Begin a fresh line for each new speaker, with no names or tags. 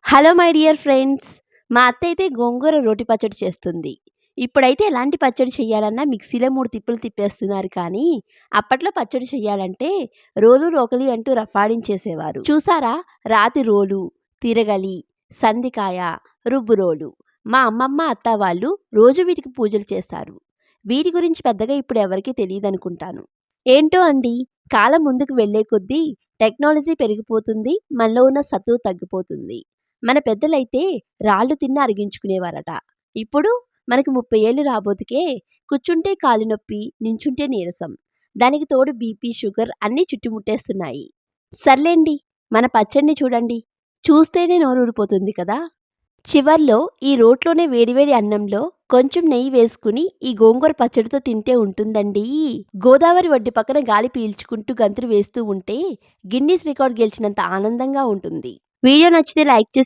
Hello my dear friends. మా అత్త అయితే గోంగూర రోటి పచ్చడి చేస్తుంది. ఇప్పుడైతే ఎలాంటి పచ్చడి చేయాలన్నా మిక్సీలో 3 తిప్పులు తిప్పేస్తున్నారు కానీ, అప్పట్లో పచ్చడి చేయాలంటే రోలు, రోకలి అంటూ రఫాడించేసేవారు. చూసారా? రాతి రోలు, తిరగలి, సందికాయ, రుబ్బురోలు. మా అమ్మమ్మ, అత్త వాళ్ళు రోజు వీటికి పూజలు చేస్తారు. వీటి గురించి పెద్దగా ఇప్పుడు ఎవరికీ తెలీదనుకుంటాను. ఏంటో అండి, కాలం ముందుకు వెళ్ళే కొద్దీ టెక్నాలజీ పెరిగిపోతుంది. మనలో ఉన్న సత్తువ తగ్గిపోతుంది. మన పెద్దలైతే రాళ్ళు తిన్న అరిగించుకునేవారట. ఇప్పుడు మనకి 30 ఏళ్ళు రాబోతుకే కూర్చుంటే కాలు నొప్పి, నించుంటే నీరసం. దానికి తోడు బీపీ, షుగర్ అన్నీ చుట్టుముట్టేస్తున్నాయి. సర్లేండి, మన పచ్చడిని చూడండి. చూస్తేనే నోరూరిపోతుంది కదా! చివర్లో ఈ రోట్లోనే వేడివేడి అన్నంలో కొంచెం నెయ్యి వేసుకుని ఈ గోంగూర పచ్చడితో తింటే ఉంటుందండి. గోదావరి ఒడ్డు పక్కన గాలి పీల్చుకుంటూ గంతులు వేస్తూ ఉంటే గిన్నిస్ రికార్డ్ గెలిచినంత ఆనందంగా ఉంటుంది. వీడియో నచ్చితే లైక్ చేసి